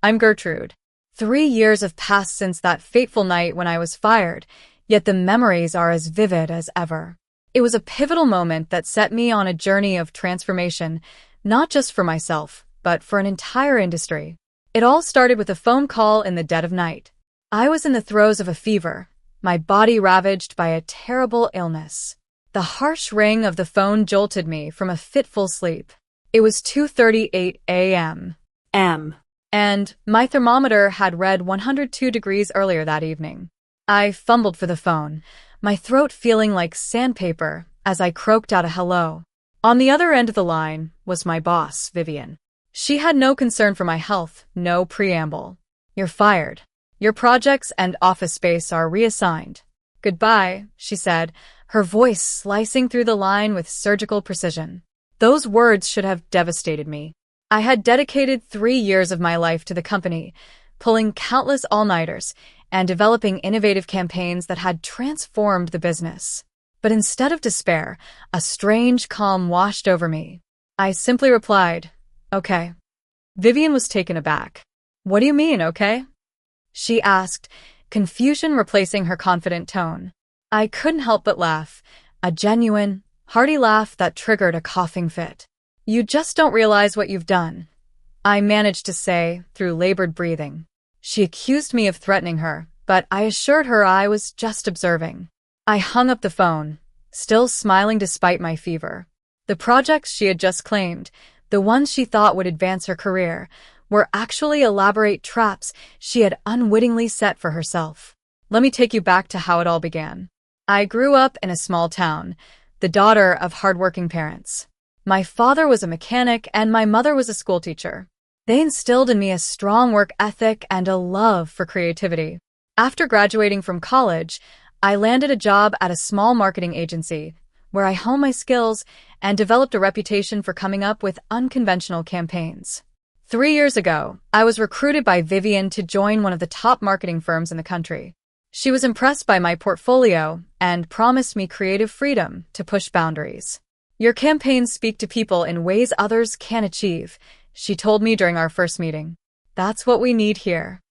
I'm Gertrude. 3 years have passed since that fateful night when I was fired, yet the memories are as vivid as ever. It was a pivotal moment that set me on a journey of transformation, not just for myself, but for an entire industry. It all started with a phone call in the dead of night. I was in the throes of a fever, my body ravaged by a terrible illness. The harsh ring of the phone jolted me from a fitful sleep. It was 2:38 a.m. And my thermometer had read 102 degrees earlier that evening. I fumbled for the phone, my throat feeling like sandpaper as I croaked out a hello. On the other end of the line was my boss, Vivian. She had no concern for my health, no preamble. "You're fired. Your projects and office space are reassigned. Goodbye," she said, her voice slicing through the line with surgical precision. Those words should have devastated me. I had dedicated 3 years of my life to the company, pulling countless all-nighters and developing innovative campaigns that had transformed the business. But instead of despair, a strange calm washed over me. I simply replied, "Okay." Vivian was taken aback. "What do you mean, okay?" she asked, confusion replacing her confident tone. I couldn't help but laugh, a genuine, hearty laugh that triggered a coughing fit. "You just don't realize what you've done," I managed to say through labored breathing. She accused me of threatening her, but I assured her I was just observing. I hung up the phone, still smiling despite my fever. The projects she had just claimed, the ones she thought would advance her career, were actually elaborate traps she had unwittingly set for herself. Let me take you back to how it all began. I grew up in a small town, the daughter of hardworking parents. My father was a mechanic and my mother was a schoolteacher. They instilled in me a strong work ethic and a love for creativity. After graduating from college, I landed a job at a small marketing agency, where I honed my skills and developed a reputation for coming up with unconventional campaigns. 3 years ago, I was recruited by Vivian to join one of the top marketing firms in the country. She was impressed by my portfolio and promised me creative freedom to push boundaries. "Your campaigns speak to people in ways others can't achieve," she told me during our first meeting. "That's what we need here."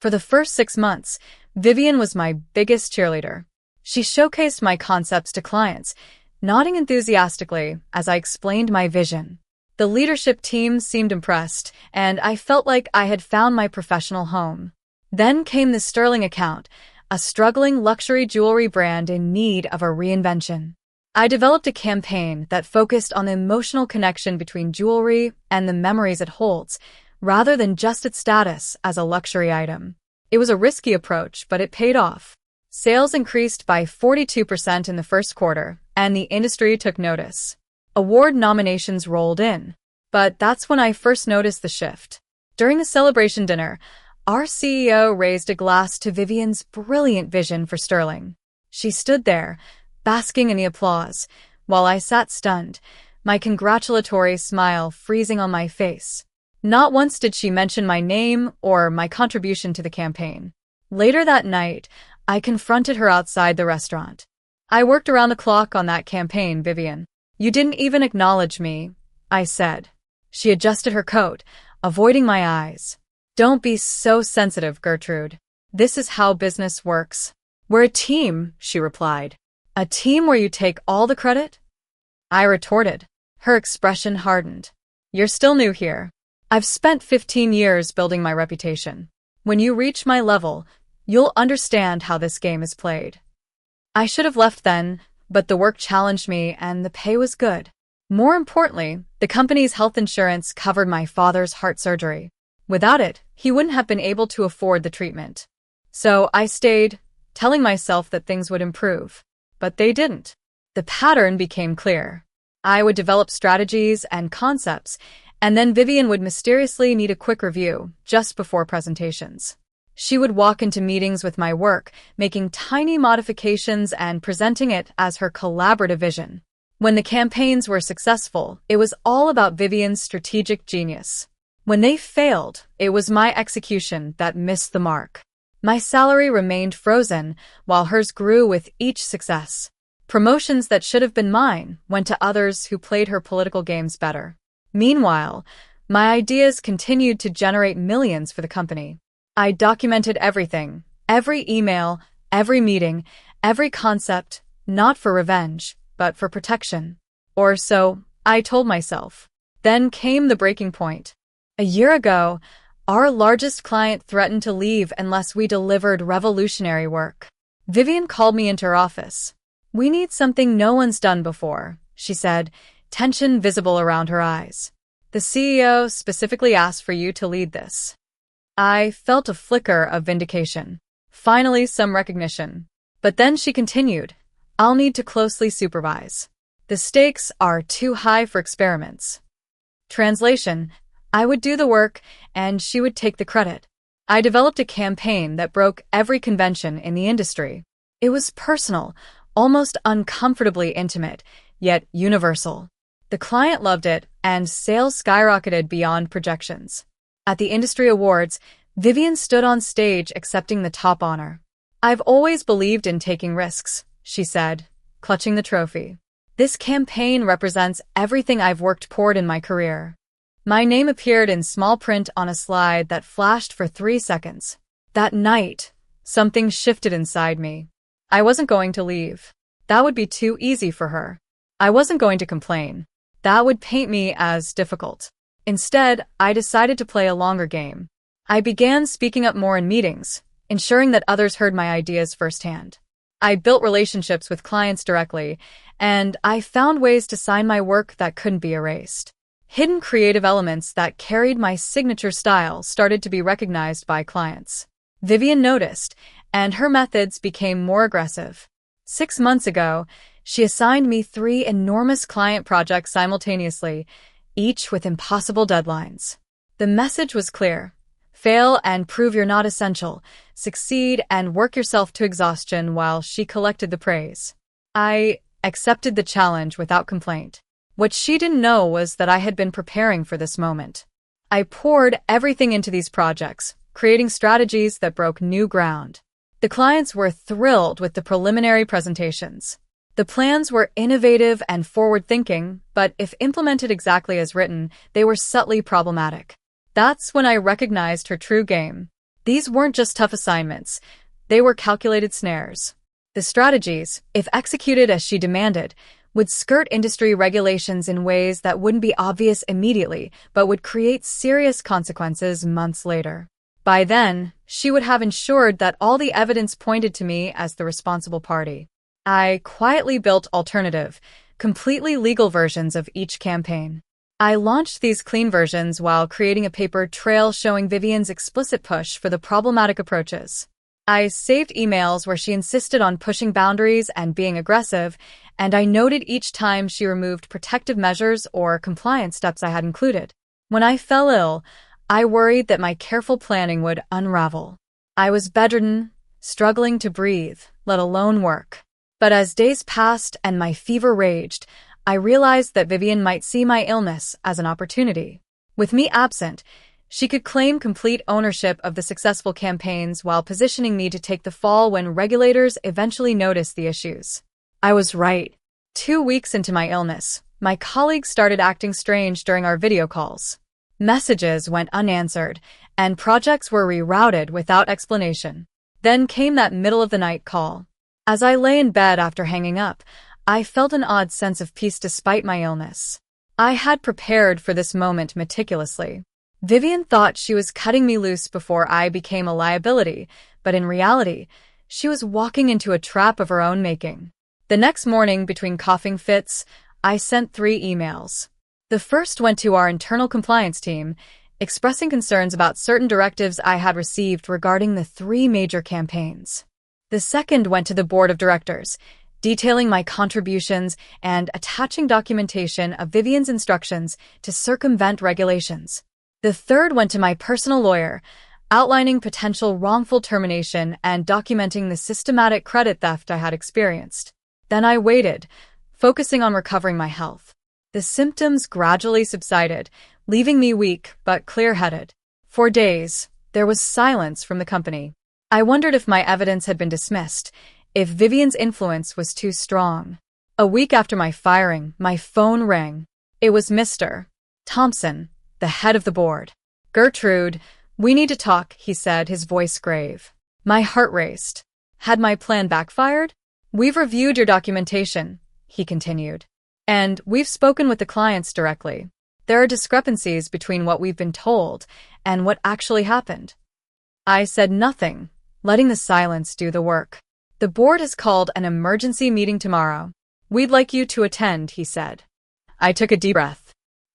For the first 6 months, Vivian was my biggest cheerleader. She showcased my concepts to clients, nodding enthusiastically as I explained my vision. The leadership team seemed impressed, and I felt like I had found my professional home. Then came the Sterling account, a struggling luxury jewelry brand in need of a reinvention. I developed a campaign that focused on the emotional connection between jewelry and the memories it holds, rather than just its status as a luxury item. It was a risky approach, but it paid off. Sales increased by 42% in the first quarter, and the industry took notice. Award nominations rolled in. But that's when I first noticed the shift. During the celebration dinner, our CEO raised a glass to Vivian's brilliant vision for Sterling. She stood there, basking in the applause, while I sat stunned, my congratulatory smile freezing on my face. Not once did she mention my name or my contribution to the campaign. Later that night, I confronted her outside the restaurant. "I worked around the clock on that campaign, Vivian. You didn't even acknowledge me," I said. She adjusted her coat, avoiding my eyes. "Don't be so sensitive, Gertrude. This is how business works." "We're a team," she replied. "A team where you take all the credit?" I retorted. Her expression hardened. "You're still new here. I've spent 15 years building my reputation. When you reach my level, you'll understand how this game is played." I should have left then, but the work challenged me and the pay was good. More importantly, the company's health insurance covered my father's heart surgery. Without it, he wouldn't have been able to afford the treatment. So I stayed, telling myself that things would improve. But they didn't. The pattern became clear. I would develop strategies and concepts, and then Vivian would mysteriously need a quick review just before presentations. She would walk into meetings with my work, making tiny modifications and presenting it as her collaborative vision. When the campaigns were successful, it was all about Vivian's strategic genius. When they failed, it was my execution that missed the mark. My salary remained frozen, while hers grew with each success. Promotions that should have been mine went to others who played her political games better. Meanwhile, My ideas continued to generate millions for the company. I documented everything, every email, every meeting, every concept, not for revenge, but for protection. Or so I told myself. Then came the breaking point. A year ago, our largest client threatened to leave unless we delivered revolutionary work. Vivian called me into her office. "We need something no one's done before," she said, tension visible around her eyes. "The CEO specifically asked for you to lead this." I felt a flicker of vindication. Finally, some recognition. But then she continued, "I'll need to closely supervise. The stakes are too high for experiments." Translation: I would do the work, and she would take the credit. I developed a campaign that broke every convention in the industry. It was personal, almost uncomfortably intimate, yet universal. The client loved it, and sales skyrocketed beyond projections. At the industry awards, Vivian stood on stage accepting the top honor. "I've always believed in taking risks," she said, clutching the trophy. "This campaign represents everything I've worked toward in my career." My name appeared in small print on a slide that flashed for 3 seconds. That night, something shifted inside me. I wasn't going to leave. That would be too easy for her. I wasn't going to complain. That would paint me as difficult. Instead, I decided to play a longer game. I began speaking up more in meetings, ensuring that others heard my ideas firsthand. I built relationships with clients directly, and I found ways to sign my work that couldn't be erased. Hidden creative elements that carried my signature style started to be recognized by clients. Vivian noticed, and her methods became more aggressive. 6 months ago, she assigned me 3 enormous client projects simultaneously, each with impossible deadlines. The message was clear: fail and prove you're not essential, succeed and work yourself to exhaustion while she collected the praise. I accepted the challenge without complaint. What she didn't know was that I had been preparing for this moment. I poured everything into these projects, creating strategies that broke new ground. The clients were thrilled with the preliminary presentations. The plans were innovative and forward-thinking, but if implemented exactly as written, they were subtly problematic. That's when I recognized her true game. These weren't just tough assignments. They were calculated snares. The strategies, if executed as she demanded, would skirt industry regulations in ways that wouldn't be obvious immediately, but would create serious consequences months later. By then, she would have ensured that all the evidence pointed to me as the responsible party. I quietly built alternative, completely legal versions of each campaign. I launched these clean versions while creating a paper trail showing Vivian's explicit push for the problematic approaches. I saved emails where she insisted on pushing boundaries and being aggressive, and I noted each time she removed protective measures or compliance steps I had included. When I fell ill, I worried that my careful planning would unravel. I was bedridden, struggling to breathe, let alone work. But as days passed and my fever raged, I realized that Vivian might see my illness as an opportunity. With me absent, she could claim complete ownership of the successful campaigns while positioning me to take the fall when regulators eventually noticed the issues. I was right. 2 weeks into my illness, my colleagues started acting strange during our video calls. Messages went unanswered, and projects were rerouted without explanation. Then came that middle-of-the-night call. As I lay in bed after hanging up, I felt an odd sense of peace despite my illness. I had prepared for this moment meticulously. Vivian thought she was cutting me loose before I became a liability, but in reality, she was walking into a trap of her own making. The next morning, between coughing fits, I sent 3 emails. The first went to our internal compliance team, expressing concerns about certain directives I had received regarding the 3 major campaigns. The second went to the board of directors, detailing my contributions and attaching documentation of Vivian's instructions to circumvent regulations. The third went to my personal lawyer, outlining potential wrongful termination and documenting the systematic credit theft I had experienced. Then I waited, focusing on recovering my health. The symptoms gradually subsided, leaving me weak but clear-headed. For days, there was silence from the company. I wondered if my evidence had been dismissed, if Vivian's influence was too strong. A week after my firing, my phone rang. It was Mr. Thompson, the head of the board. "Gertrude, we need to talk," he said, his voice grave. My heart raced. Had my plan backfired? "We've reviewed your documentation," he continued. "And we've spoken with the clients directly. There are discrepancies between what we've been told and what actually happened." I said nothing, letting the silence do the work. "The board has called an emergency meeting tomorrow. We'd like you to attend," he said. I took a deep breath.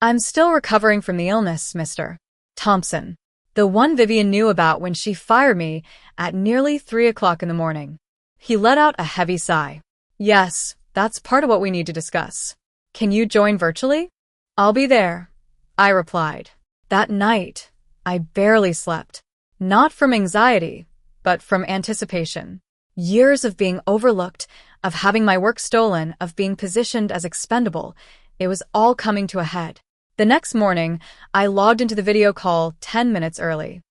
"I'm still recovering from the illness, Mr. Thompson. The one Vivian knew about when she fired me at nearly 3 o'clock in the morning." He let out a heavy sigh. "Yes, that's part of what we need to discuss. Can you join virtually?" "I'll be there," I replied. That night, I barely slept. Not from anxiety, but from anticipation. Years of being overlooked, of having my work stolen, of being positioned as expendable, it was all coming to a head. The next morning, I logged into the video call 10 minutes early.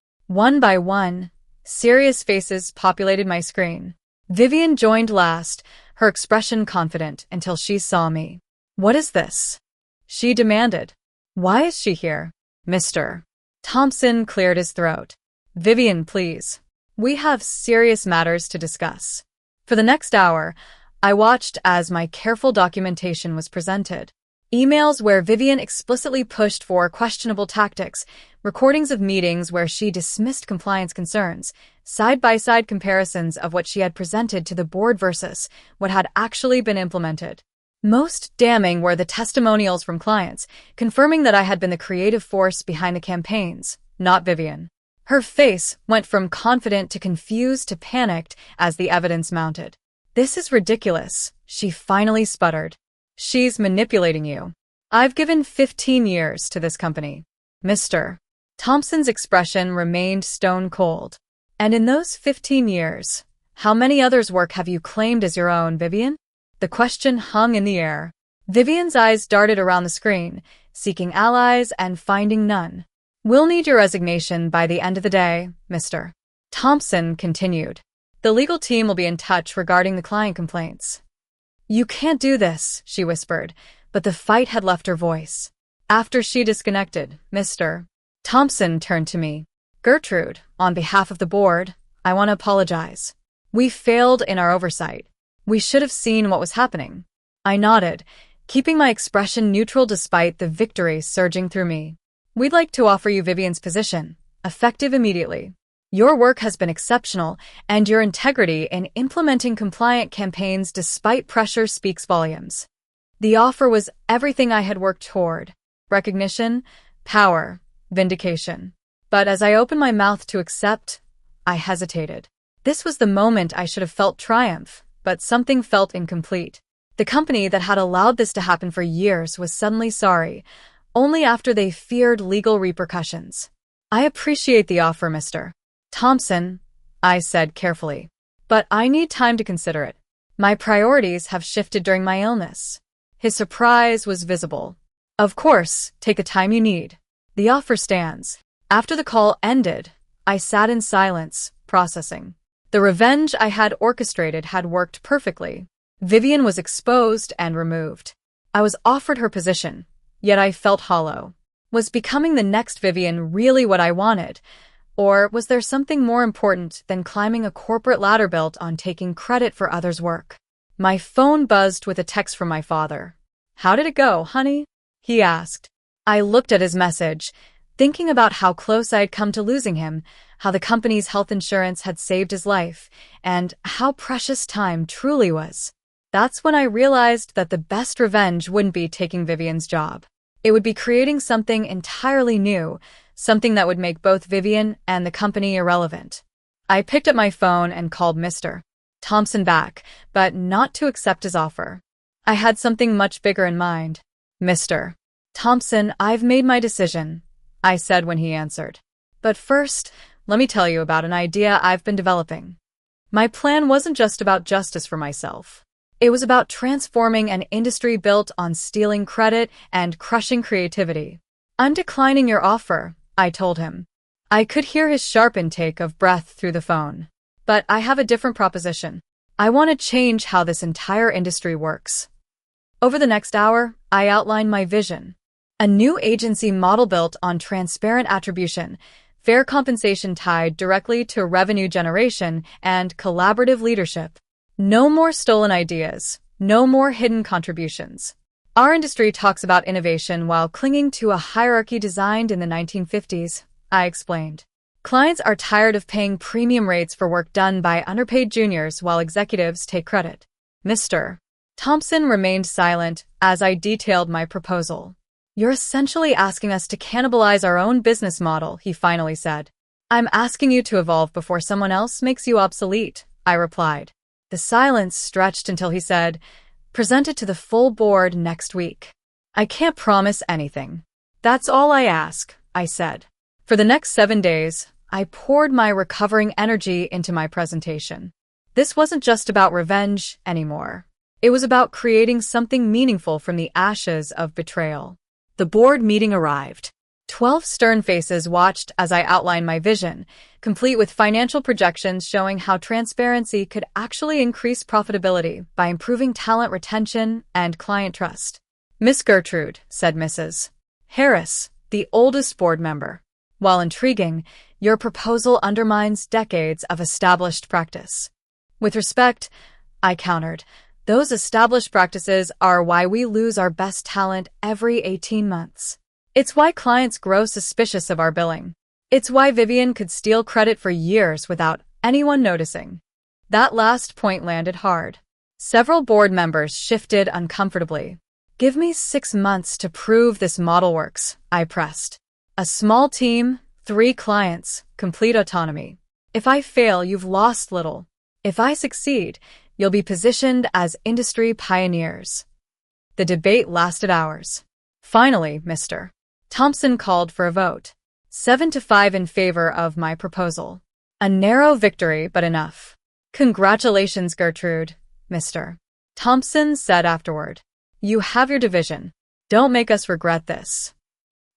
One by one, serious faces populated my screen. Vivian joined last, her expression confident until she saw me. "What is this?" she demanded. "Why is she here?" Mr. Thompson cleared his throat. "Vivian, please. We have serious matters to discuss." For the next hour, I watched as my careful documentation was presented. Emails where Vivian explicitly pushed for questionable tactics, recordings of meetings where she dismissed compliance concerns, side-by-side comparisons of what she had presented to the board versus what had actually been implemented. Most damning were the testimonials from clients, confirming that I had been the creative force behind the campaigns, not Vivian. Her face went from confident to confused to panicked as the evidence mounted. "This is ridiculous," she finally sputtered. "She's manipulating you. I've given 15 years to this company." Mr. Thompson's expression remained stone cold. "And in those 15 years, how many others' work have you claimed as your own, Vivian?" The question hung in the air. Vivian's eyes darted around the screen, seeking allies and finding none. "We'll need your resignation by the end of the day," Mr. Thompson continued. "The legal team will be in touch regarding the client complaints." "You can't do this," she whispered, but the fight had left her voice. After she disconnected, Mr. Thompson turned to me. "Gertrude, on behalf of the board, I want to apologize. We failed in our oversight. We should have seen what was happening." I nodded, keeping my expression neutral despite the victory surging through me. "We'd like to offer you Vivian's position, effective immediately. Your work has been exceptional, and your integrity in implementing compliant campaigns despite pressure speaks volumes." The offer was everything I had worked toward: recognition, power, vindication. But as I opened my mouth to accept, I hesitated. This was the moment I should have felt triumph, but something felt incomplete. The company that had allowed this to happen for years was suddenly sorry, only after they feared legal repercussions. "I appreciate the offer, Mr. Thompson," I said carefully, "but I need time to consider it. My priorities have shifted during my illness." His surprise was visible. "Of course, take the time you need. The offer stands." After the call ended, I sat in silence, processing. The revenge I had orchestrated had worked perfectly. Vivian was exposed and removed. I was offered her position, yet I felt hollow. Was becoming the next Vivian really what I wanted? Or was there something more important than climbing a corporate ladder built on taking credit for others' work? My phone buzzed with a text from my father. "How did it go, honey?" he asked. I looked at his message, thinking about how close I had come to losing him, how the company's health insurance had saved his life, and how precious time truly was. That's when I realized that the best revenge wouldn't be taking Vivian's job. It would be creating something entirely new, something that would make both Vivian and the company irrelevant. I picked up my phone and called Mr. Thompson back, but not to accept his offer. I had something much bigger in mind. "Mr. Thompson, I've made my decision," I said when he answered. "But first, let me tell you about an idea I've been developing." My plan wasn't just about justice for myself. It was about transforming an industry built on stealing credit and crushing creativity. "I'm declining your offer," I told him. I could hear his sharp intake of breath through the phone. "But I have a different proposition. I want to change how this entire industry works." Over the next hour, I outlined my vision. A new agency model built on transparent attribution, fair compensation tied directly to revenue generation, and collaborative leadership. No more stolen ideas, no more hidden contributions. Our industry talks about innovation while clinging to a hierarchy designed in the 1950s, I explained. Clients are tired of paying premium rates for work done by underpaid juniors while executives take credit. Mr. Thompson remained silent as I detailed my proposal. You're essentially asking us to cannibalize our own business model, he finally said. I'm asking you to evolve before someone else makes you obsolete, I replied. The silence stretched until he said, present it to the full board next week. I can't promise anything. That's all I ask, I said. For the next 7 days, I poured my recovering energy into my presentation. This wasn't just about revenge anymore. It was about creating something meaningful from the ashes of betrayal. The board meeting arrived. 12 stern faces watched as I outlined my vision, complete with financial projections showing how transparency could actually increase profitability by improving talent retention and client trust. Miss Gertrude, said Mrs. Harris, the oldest board member. While intriguing, your proposal undermines decades of established practice. With respect, I countered, those established practices are why we lose our best talent every 18 months. It's why clients grow suspicious of our billing. It's why Vivian could steal credit for years without anyone noticing. That last point landed hard. Several board members shifted uncomfortably. Give me 6 months to prove this model works, I pressed. A small team, 3 clients, complete autonomy. If I fail, you've lost little. If I succeed, you'll be positioned as industry pioneers. The debate lasted hours. Finally, Mr. Thompson called for a vote. 7-5 in favor of my proposal. A narrow victory, but enough. Congratulations, Gertrude, Mr. Thompson said afterward. You have your division. Don't make us regret this.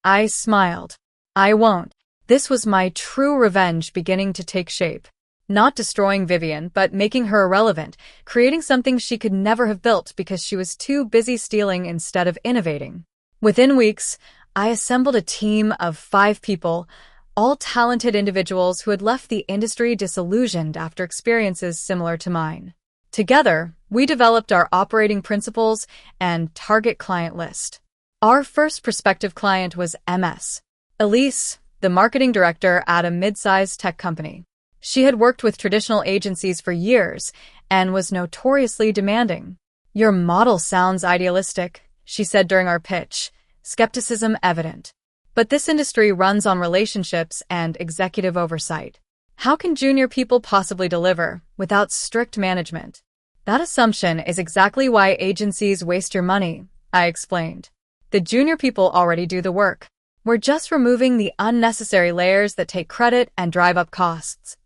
I smiled. I won't. This was my true revenge beginning to take shape. Not destroying Vivian, but making her irrelevant, creating something she could never have built because she was too busy stealing instead of innovating. Within weeks, I assembled a team of 5 people, all talented individuals who had left the industry disillusioned after experiences similar to mine. Together, we developed our operating principles and target client list. Our first prospective client was MS. Elise, the marketing director at a mid-sized tech company. She had worked with traditional agencies for years and was notoriously demanding. Your model sounds idealistic, she said during our pitch, skepticism evident. But this industry runs on relationships and executive oversight. How can junior people possibly deliver without strict management? That assumption is exactly why agencies waste your money, I explained. The junior people already do the work. We're just removing the unnecessary layers that take credit and drive up costs.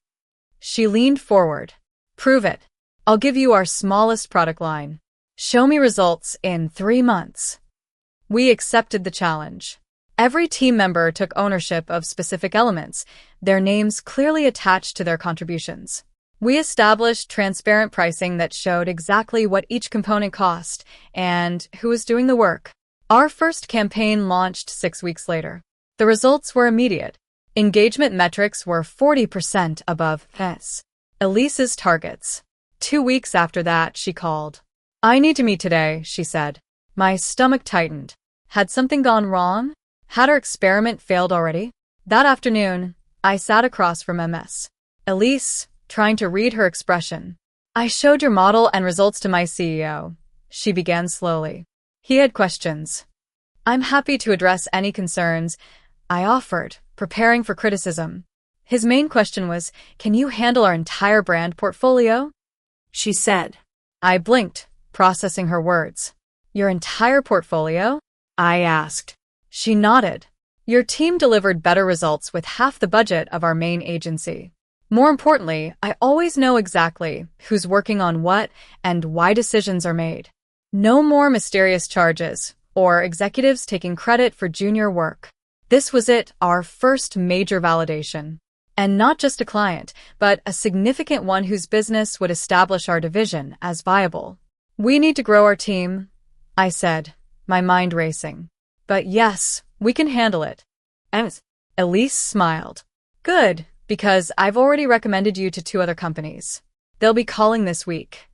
She leaned forward. Prove it. I'll give you our smallest product line. Show me results in 3 months. We accepted the challenge. Every team member took ownership of specific elements, their names clearly attached to their contributions. We established transparent pricing that showed exactly what each component cost and who was doing the work. Our first campaign launched 6 weeks later. The results were immediate. Engagement metrics were 40% above Elise's targets. 2 weeks after that, she called. I need to meet today, she said. My stomach tightened. Had something gone wrong? Had our experiment failed already? That afternoon, I sat across from MS. Elise, trying to read her expression. I showed your model and results to my CEO. She began slowly. He had questions. I'm happy to address any concerns, I offered, preparing for criticism. His main question was, can you handle our entire brand portfolio? She said. I blinked, processing her words. Your entire portfolio? I asked. She nodded. Your team delivered better results with half the budget of our main agency. More importantly, I always know exactly who's working on what and why decisions are made. No more mysterious charges or executives taking credit for junior work. This was it, our first major validation. And not just a client, but a significant one whose business would establish our division as viable. We need to grow our team, I said, my mind racing. But yes, we can handle it. And Elise smiled. Good, because I've already recommended you to 2 other companies. They'll be calling this week.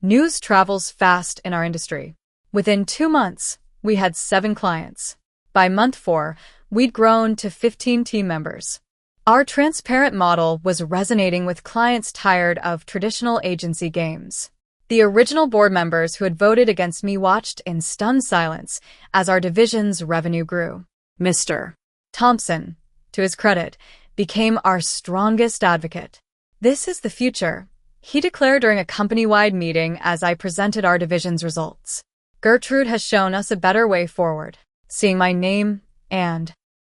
News travels fast in our industry. Within 2 months, we had 7 clients. By month 4, we'd grown to 15 team members. Our transparent model was resonating with clients tired of traditional agency games. The original board members who had voted against me watched in stunned silence as our division's revenue grew. Mr. Thompson, to his credit, became our strongest advocate. This is the future, he declared during a company-wide meeting as I presented our division's results. Gertrude has shown us a better way forward. Seeing my name and